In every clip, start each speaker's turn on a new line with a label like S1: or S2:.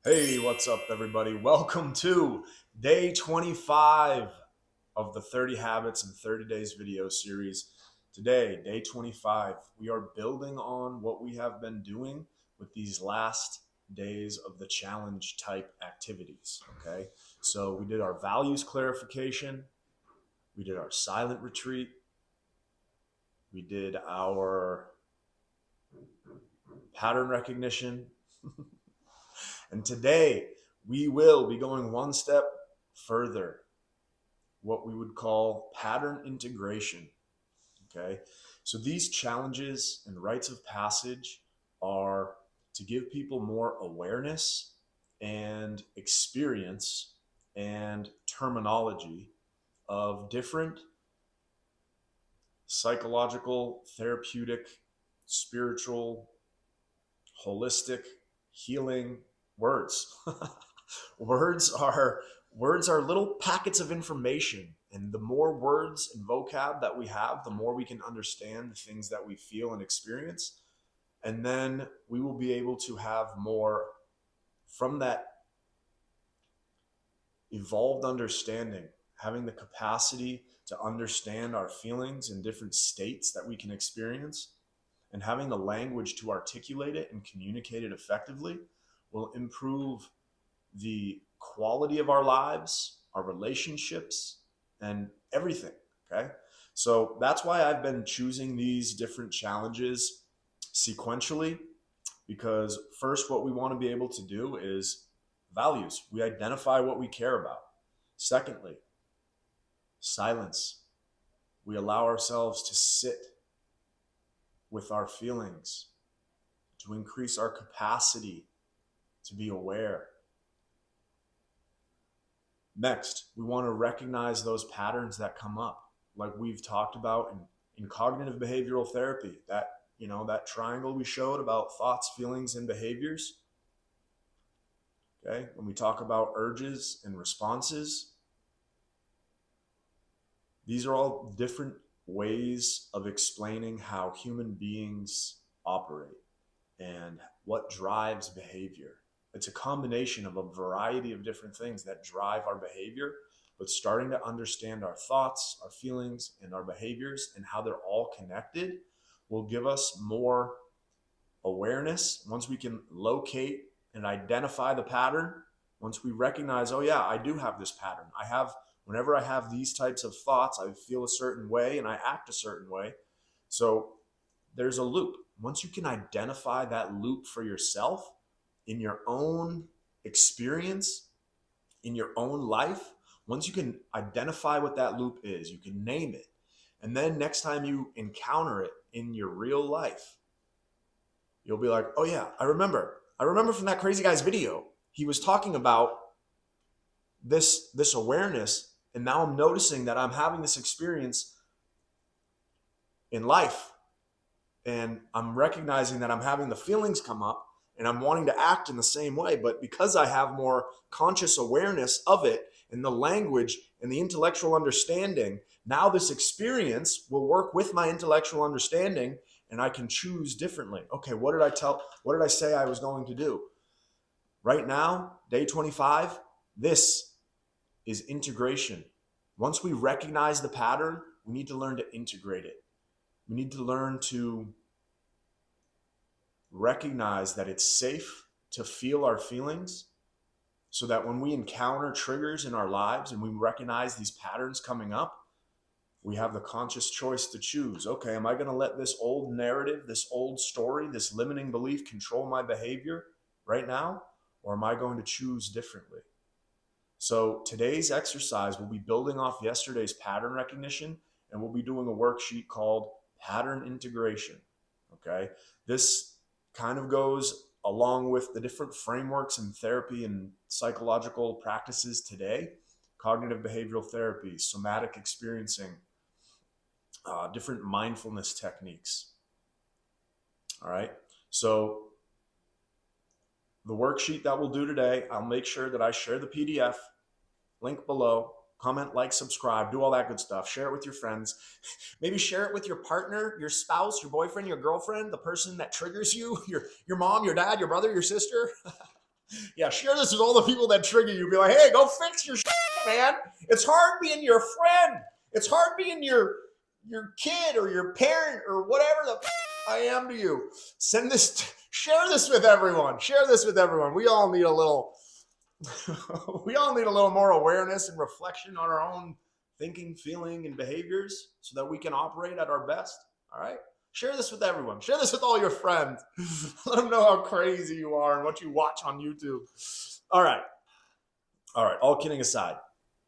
S1: Hey, what's up, everybody? Welcome to day 25 of the 30 Habits in 30 Days video series. Today, day 25, we are building on what we have been doing with these last days of the challenge type activities. Okay, so we did our values clarification, we did our silent retreat, we did our pattern recognition, and today we will be going one step further, what we would call pattern integration. Okay. So these challenges and rites of passage are to give people more awareness and experience and terminology of different psychological, therapeutic, spiritual, holistic, healing words. words are words are little packets of information, and the more words and vocab that we have, the more we can understand the things that we feel and experience, and then we will be able to have more from that evolved understanding, having the capacity to understand our feelings in different states that we can experience, and having the language to articulate it and communicate it effectively will improve the quality of our lives, our relationships, and everything. Okay. So that's why I've been choosing these different challenges sequentially, because first, what we want to be able to do is values. We identify what we care about. Secondly, silence. We allow ourselves to sit with our feelings, to increase our capacity to be aware. Next, we want to recognize those patterns that come up, like we've talked about in cognitive behavioral therapy. That triangle we showed about thoughts, feelings, and behaviors. Okay, when we talk about urges and responses, these are all different ways of explaining how human beings operate and what drives behavior. It's a combination of a variety of different things that drive our behavior, but starting to understand our thoughts, our feelings, and our behaviors and how they're all connected will give us more awareness. Once we can locate and identify the pattern, once we recognize, oh yeah, I do have this pattern. Whenever I have these types of thoughts, I feel a certain way and I act a certain way. So there's a loop. Once you can identify that loop for yourself in your own experience, in your own life, once you can identify what that loop is, you can name it. And then next time you encounter it in your real life, you'll be like, oh yeah, I remember. I remember from that crazy guy's video. He was talking about this awareness, and now I'm noticing that I'm having this experience in life, and I'm recognizing that I'm having the feelings come up and I'm wanting to act in the same way. But because I have more conscious awareness of it and the language and the intellectual understanding, now this experience will work with my intellectual understanding and I can choose differently. Okay, what did I say I was going to do? Right now, day 25, this is integration. Once we recognize the pattern, we need to learn to integrate it. We need to learn to recognize that it's safe to feel our feelings, so that when we encounter triggers in our lives and we recognize these patterns coming up, we have the conscious choice to choose. Okay, am I going to let this old narrative, this old story, this limiting belief control my behavior right now? Or am I going to choose differently? So today's exercise will be building off yesterday's pattern recognition, and we'll be doing a worksheet called pattern integration. Okay, this kind of goes along with the different frameworks in therapy and psychological practices today: cognitive behavioral therapy, somatic experiencing, different mindfulness techniques. All right, so the worksheet that we'll do today, I'll make sure that I share the PDF, link below. Comment, like, subscribe, do all that good stuff. Share it with your friends. Maybe share it with your partner, your spouse, your boyfriend, your girlfriend, the person that triggers you, your mom, your dad, your brother, your sister. Yeah, share this with all the people that trigger you. Be like, hey, go fix your shit, man. It's hard being your friend. It's hard being your kid or your parent or whatever the I am to you. Share this with everyone. Share this with everyone. We all need a little we all need a little more awareness and reflection on our own thinking, feeling, and behaviors so that we can operate at our best. All right? Share this with everyone. Share this with all your friends. Let them know how crazy you are and what you watch on YouTube. All right. All right. All kidding aside,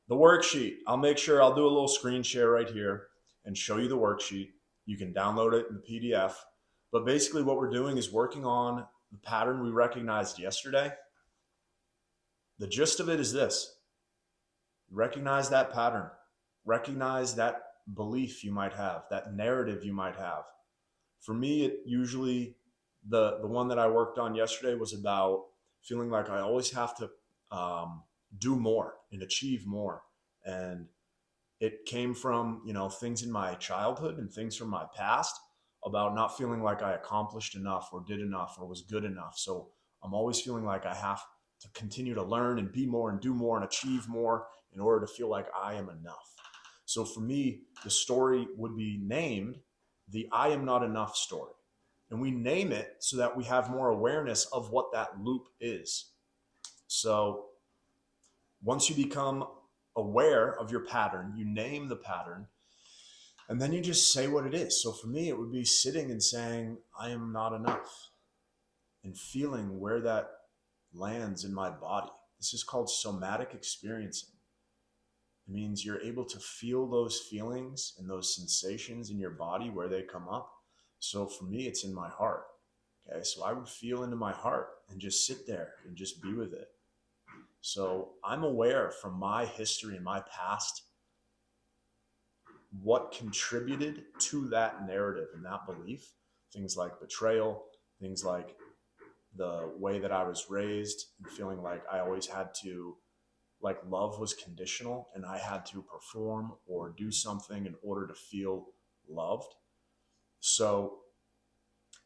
S1: the worksheet, I'll make sure I'll do a little screen share right here and show you the worksheet. You can download it in the PDF. But basically, what we're doing is working on the pattern we recognized yesterday. The gist of it is this: recognize that pattern, recognize that belief you might have, that narrative you might have. For me, it usually, the one that I worked on yesterday was about feeling like I always have to do more and achieve more. And it came from, things in my childhood and things from my past about not feeling like I accomplished enough or did enough or was good enough. So I'm always feeling like I have to continue to learn and be more and do more and achieve more in order to feel like I am enough. So for me, the story would be named the I am not enough story. And we name it so that we have more awareness of what that loop is. So once you become aware of your pattern, you name the pattern, and then you just say what it is. So for me, it would be sitting and saying, I am not enough, and feeling where that lands in my body. This is called somatic experiencing. It means you're able to feel those feelings and those sensations in your body where they come up. So for me, it's in my heart. Okay, so I would feel into my heart and just sit there and just be with it. So I'm aware from my history and my past what contributed to that narrative and that belief. Things like betrayal, things like the way that I was raised and feeling like I always had to, like love was conditional and I had to perform or do something in order to feel loved. So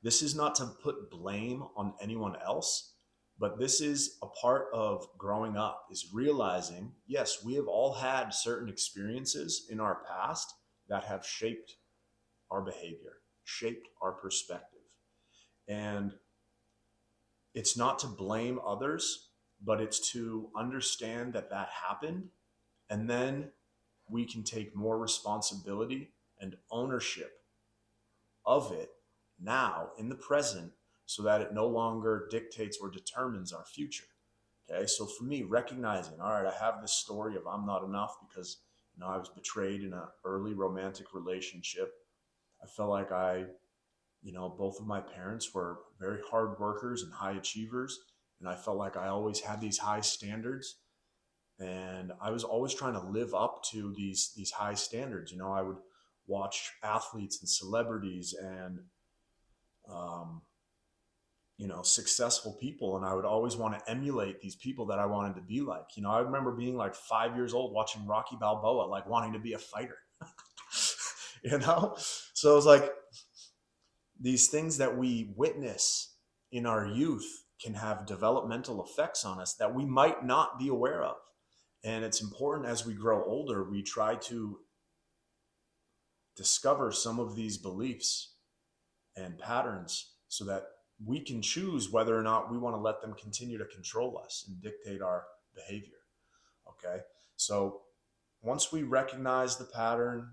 S1: this is not to put blame on anyone else, but this is a part of growing up, is realizing, yes, we have all had certain experiences in our past that have shaped our behavior, shaped our perspective. And it's not to blame others, but it's to understand that that happened. And then we can take more responsibility and ownership of it now in the present so that it no longer dictates or determines our future. Okay, so for me, recognizing, all right, I have this story of I'm not enough because I was betrayed in an early romantic relationship. I felt like both of my parents were very hard workers and high achievers, and I felt like I always had these high standards, and I was always trying to live up to these high standards. I would watch athletes and celebrities and successful people. And I would always want to emulate these people that I wanted to be like. I remember being like 5 years old watching Rocky Balboa, like wanting to be a fighter, So it was like these things that we witness in our youth can have developmental effects on us that we might not be aware of. And it's important as we grow older, we try to discover some of these beliefs and patterns so that we can choose whether or not we want to let them continue to control us and dictate our behavior. Okay. So once we recognize the pattern,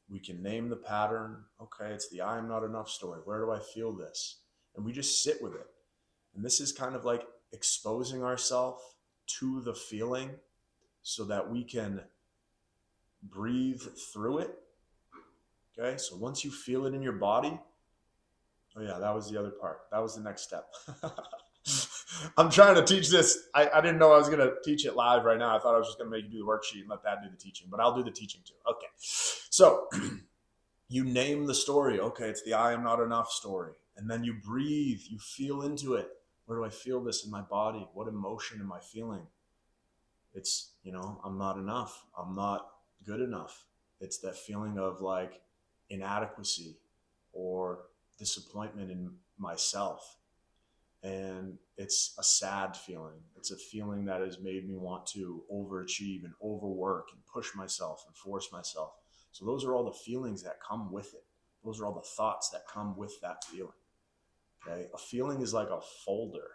S1: we can name the pattern. Okay, it's the I am not enough story. Where do I feel this? And we just sit with it. And this is kind of like exposing ourselves to the feeling so that we can breathe through it. Okay, so once you feel it in your body, oh yeah, that was the other part. That was the next step. I'm trying to teach this. I didn't know I was going to teach it live right now. I thought I was just going to make you do the worksheet and let that do the teaching, but I'll do the teaching too. Okay. So you name the story. Okay, it's the I am not enough story. And then you breathe, you feel into it. Where do I feel this in my body? What emotion am I feeling? It's, I'm not enough. I'm not good enough. It's that feeling of like inadequacy or disappointment in myself. And it's a sad feeling. It's a feeling that has made me want to overachieve and overwork and push myself and force myself. So those are all the feelings that come with it. Those are all the thoughts that come with that feeling. Okay. A feeling is like a folder.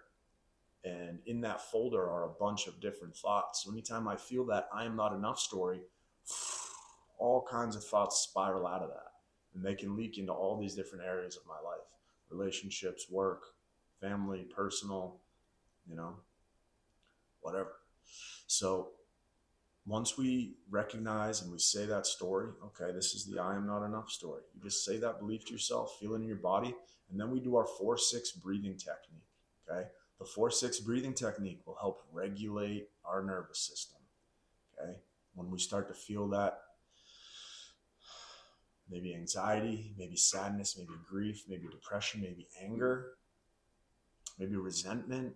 S1: And in that folder are a bunch of different thoughts. So anytime I feel that I am not enough story, all kinds of thoughts spiral out of that. And they can leak into all these different areas of my life: relationships, work, family, personal, you know, whatever. So once we recognize and we say that story, okay, this is the I am not enough story. You just say that belief to yourself, feel it in your body, and then we do our 4-6 breathing technique. Okay. The 4-6 breathing technique will help regulate our nervous system. Okay. When we start to feel that, maybe anxiety, maybe sadness, maybe grief, maybe depression, maybe anger, maybe resentment.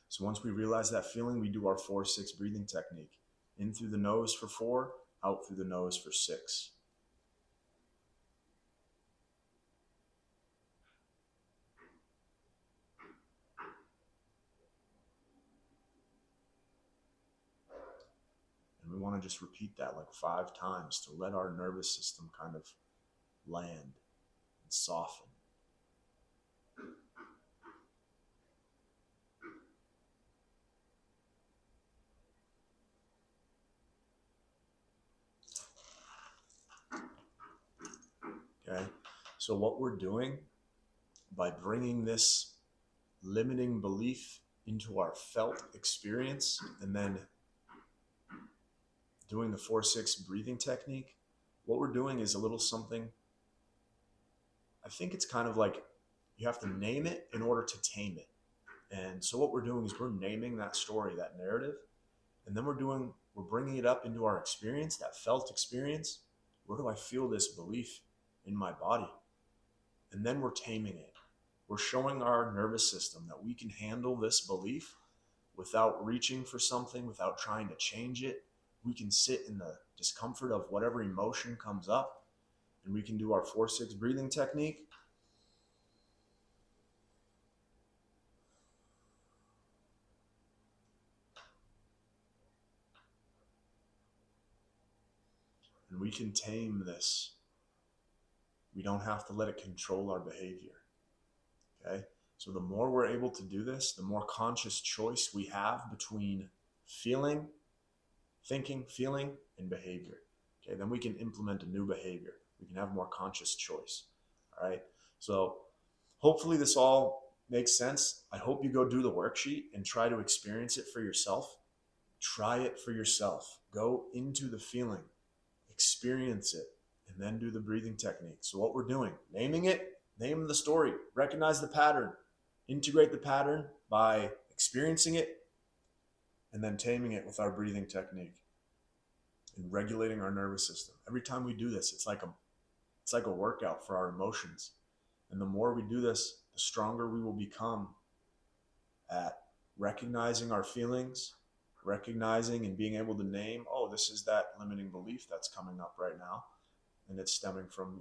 S1: So once we realize that feeling, we do our 4-6 breathing technique. In through the nose for 4, out through the nose for 6. And we want to just repeat that like 5 times to let our nervous system kind of land and soften. Okay. So what we're doing by bringing this limiting belief into our felt experience and then doing the 4-6 breathing technique, what we're doing is a little something. I think it's kind of like you have to name it in order to tame it. And so what we're doing is we're naming that story, that narrative, and then we're bringing it up into our experience, that felt experience. Where do I feel this belief in my body? And then we're taming it. We're showing our nervous system that we can handle this belief without reaching for something, without trying to change it. We can sit in the discomfort of whatever emotion comes up, and we can do our 4-6 breathing technique. And we can tame this. We don't have to let it control our behavior. Okay? So the more we're able to do this, the more conscious choice we have between feeling, thinking, feeling, and behavior. Okay, then we can implement a new behavior. We can have more conscious choice. All right. So hopefully this all makes sense. I hope you go do the worksheet and try to experience it for yourself. Try it for yourself. Go into the feeling, experience it, and then do the breathing technique. So what we're doing, naming it, name the story, recognize the pattern, integrate the pattern by experiencing it, and then taming it with our breathing technique and regulating our nervous system. Every time we do this, it's like a workout for our emotions. And the more we do this, the stronger we will become at recognizing our feelings, recognizing and being able to name, oh, this is that limiting belief that's coming up right now. And it's stemming from,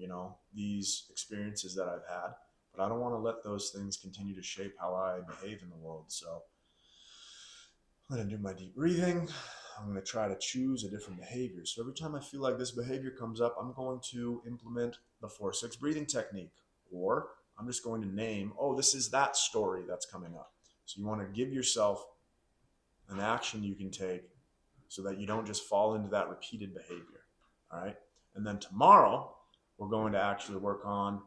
S1: these experiences that I've had. But I don't want to let those things continue to shape how I behave in the world. So I'm going to do my deep breathing. I'm going to try to choose a different behavior. So every time I feel like this behavior comes up, I'm going to implement the 4-6 breathing technique. Or I'm just going to name, oh, this is that story that's coming up. So you want to give yourself an action you can take so that you don't just fall into that repeated behavior. All right. And then tomorrow, we're going to actually work on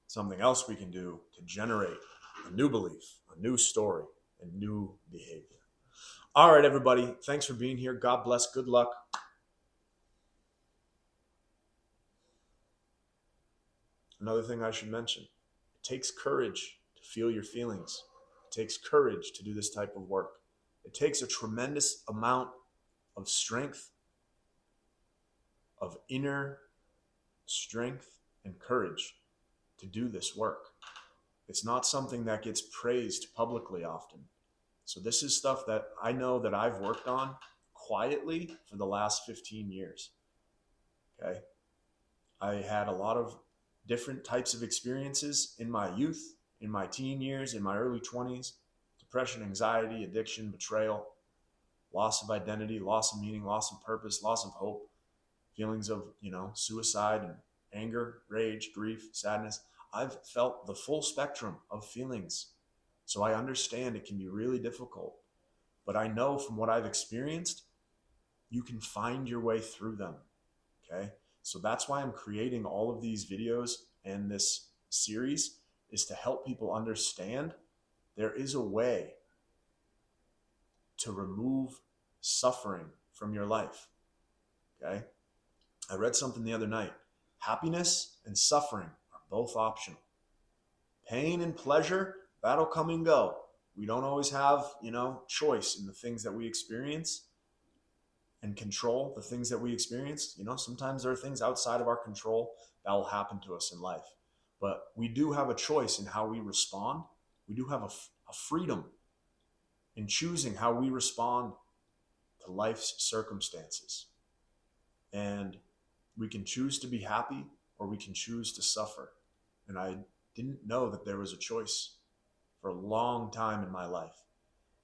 S1: something else we can do to generate a new belief, a new story, and new behavior. All right, everybody. Thanks for being here. God bless. Good luck. Another thing I should mention, it takes courage to feel your feelings. It takes courage to do this type of work. It takes a tremendous amount of strength, of inner strength and courage to do this work. It's not something that gets praised publicly often. So this is stuff that I know that I've worked on quietly for the last 15 years. Okay. I had a lot of different types of experiences in my youth, in my teen years, in my early 20s, depression, anxiety, addiction, betrayal, loss of identity, loss of meaning, loss of purpose, loss of hope, feelings of, suicide and anger, rage, grief, sadness. I've felt the full spectrum of feelings. So I understand it can be really difficult. But I know from what I've experienced, you can find your way through them. Okay. So that's why I'm creating all of these videos and this series, is to help people understand there is a way to remove suffering from your life. Okay. I read something the other night. Happiness and suffering are both optional. Pain and pleasure, that'll come and go. We don't always have, choice in the things that we experience and control the things that we experience. Sometimes there are things outside of our control that will happen to us in life. But we do have a choice in how we respond. We do have a freedom in choosing how we respond to life's circumstances. And we can choose to be happy or we can choose to suffer. And I didn't know that there was a choice for a long time in my life.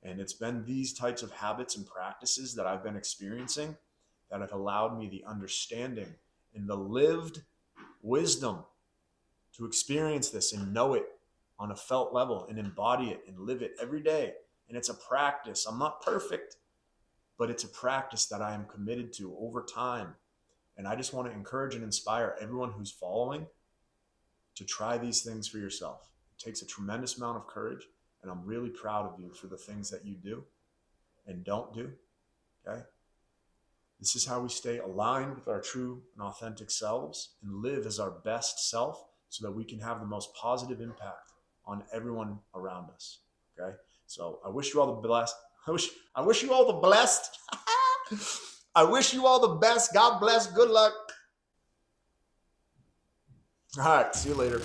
S1: And it's been these types of habits and practices that I've been experiencing that have allowed me the understanding and the lived wisdom to experience this and know it on a felt level and embody it and live it every day. And it's a practice. I'm not perfect, but it's a practice that I am committed to over time. And I just want to encourage and inspire everyone who's following to try these things for yourself. It takes a tremendous amount of courage, and I'm really proud of you for the things that you do and don't do. Okay? This is how we stay aligned with our true and authentic selves and live as our best self so that we can have the most positive impact on everyone around us. Okay? So I wish you all the best. I wish you all the blessed. I wish you all the best. God bless. Good luck. All right. See you later.